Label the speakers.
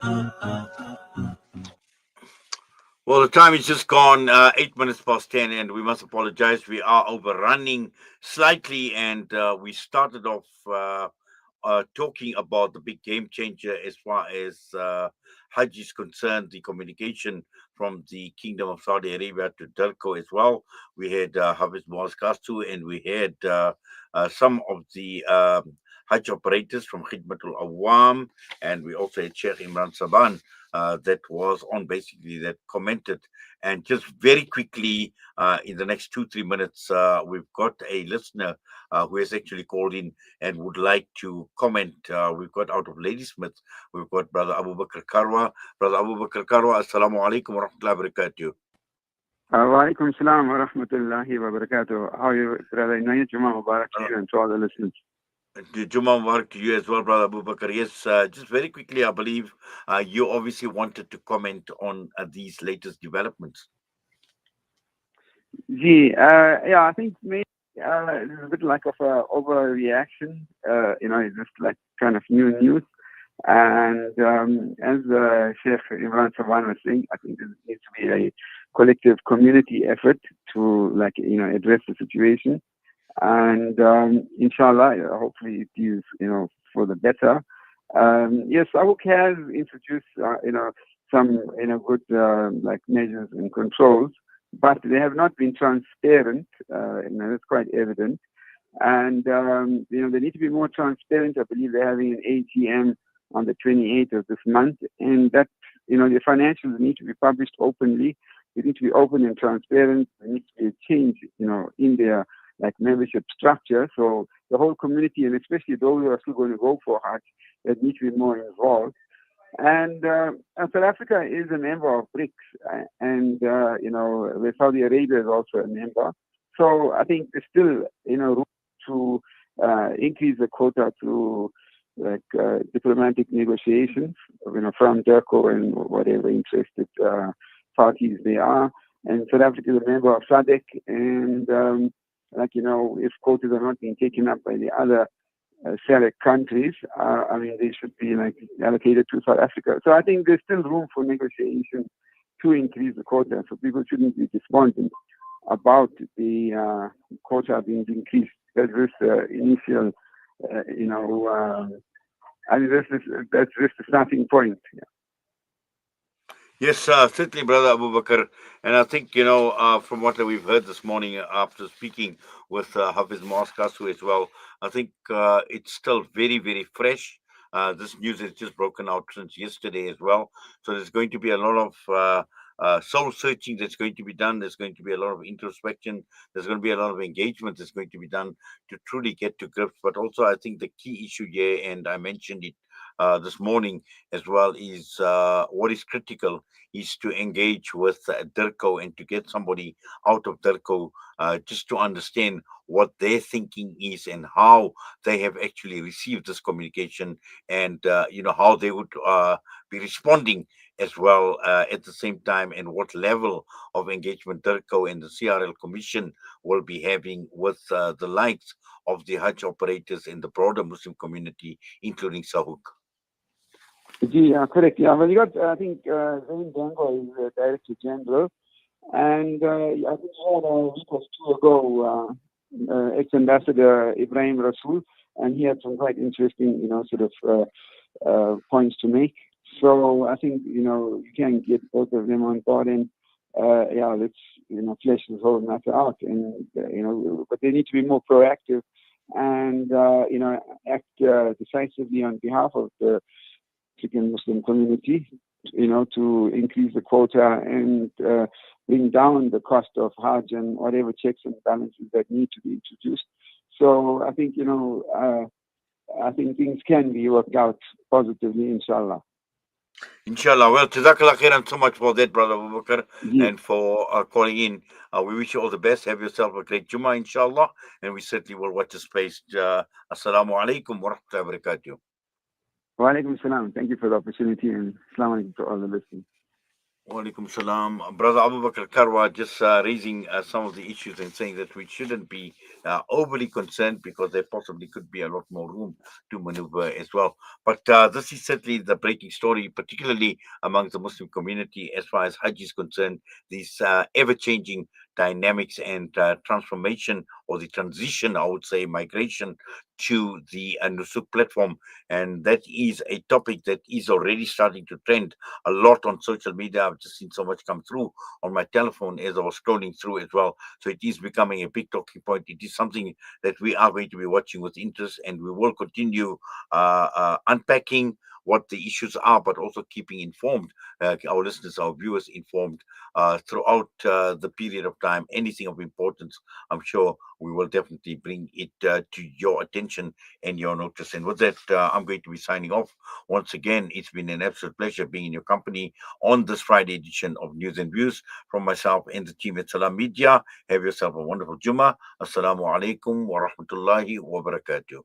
Speaker 1: Well, the time is just gone, 8 minutes past 10, and we must apologize. We are overrunning slightly, and we started off talking about the big game changer as far as Hajj is concerned, the communication from the Kingdom of Saudi Arabia to Delco as well. We had Hafiz Muaz Kastu, and we had some of the Hajj operators from Khidmatul Awam, and we also had Sheikh Imran Saban that was on basically that commented. And just very quickly, in the next 2 3 minutes, we've got a listener who has actually called in and would like to comment. We've got out of Ladysmith, we've got Brother Abu Bakr Kharva. Brother Abu Bakr Kharva, Assalamu alaikum wa rahmatullahi wa barakatuh.
Speaker 2: Wa alaikum salam wa rahmatullahi wa barakatuh. How are you, brother? Inayat Jummah Mubarak to you and to all the listeners.
Speaker 1: Jummah Mubarak to you as well, Brother Abu Bakr. Yes, just very quickly, I believe you obviously wanted to comment on these latest developments.
Speaker 2: Yeah, I think maybe it's a bit like of a overreaction. It's just like kind of new news. And as Sheikh Imran Sawan was saying, I think there needs to be a collective community effort to address the situation. And inshallah, hopefully it is for the better. Yes, Sauk has introduced some good measures and controls, but they have not been transparent. That's quite evident. And they need to be more transparent. I believe they're having an AGM on the 28th of this month, and that the financials need to be published openly. They need to be open and transparent. There needs to be a change in their membership structure. So the whole community, and especially those who are still going to go for Hajj, that need to be more involved. And South Africa is a member of BRICS, and where Saudi Arabia is also a member. So I think there's still room to increase the quota through diplomatic negotiations, from DERCO and whatever interested parties they are. And South Africa is a member of SADC, and if quotas are not being taken up by the other SADC countries, they should be allocated to South Africa. So I think there's still room for negotiation to increase the quota. So people shouldn't be despondent about the quota being increased. That's just initial, that's just the starting point. Yeah.
Speaker 1: Yes, certainly, Brother Abu Bakr. And I think, from what we've heard this morning after speaking with Hafiz Muaskasu as well, I think it's still very, very fresh. This news has just broken out since yesterday as well. So there's going to be a lot of soul searching that's going to be done. There's going to be a lot of introspection. There's going to be a lot of engagement that's going to be done to truly get to grips. But also, I think the key issue here, and I mentioned it this morning as well, is what is critical is to engage with DERCO and to get somebody out of DERCO just to understand what their thinking is and how they have actually received this communication, and how they would be responding as well at the same time, and what level of engagement DERCO and the CRL Commission will be having with the likes of the Hajj operators in the broader Muslim community, including Sahuk.
Speaker 2: Yeah, correct. Yeah, well, you got, I think, Zain Dango is the Director General, and I think he had a week or two ago, ex-ambassador Ibrahim Rasool, and he had some quite interesting, points to make. So I think, you can get both of them on board, and let's, flesh this whole matter out, and, but they need to be more proactive and, act decisively on behalf of the African Muslim community, to increase the quota and bring down the cost of Hajj and whatever checks and balances that need to be introduced. So I think, I think things can be worked out positively, inshallah.
Speaker 1: Inshallah. Well, Jazakallah khairan so much for that, Brother Abu Bakr, and for calling in. We wish you all the best. Have yourself a great Jummah, inshallah, and we certainly will watch the space. Assalamu alaikum wa rahmatullahi wa barakatuh.
Speaker 2: Wa alaikum salam. Thank you for the opportunity, and assalamu alaikum to all the listeners.
Speaker 1: Walaikum salam. Brother Abu Bakr Kharwa just raising some of the issues and saying that we shouldn't be overly concerned because there possibly could be a lot more room to maneuver as well. But this is certainly the breaking story, particularly amongst the Muslim community as far as Hajj is concerned. These ever changing dynamics and transformation or the transition, I would say, migration to the Nusuk platform. And that is a topic that is already starting to trend a lot on social media. I've just seen so much come through on my telephone as I was scrolling through as well. So it is becoming a big talking point. It is something that we are going to be watching with interest, and we will continue unpacking what the issues are, but also keeping informed our listeners, our viewers informed throughout the period of time. Anything of importance, I'm sure we will definitely bring it to your attention and your notice. And with that, I'm going to be signing off. Once again, it's been an absolute pleasure being in your company on this Friday edition of News and Views from myself and the team at Salam Media. Have yourself a wonderful Jummah. Assalamu alaikum wa rahmatullahi wa barakatuh.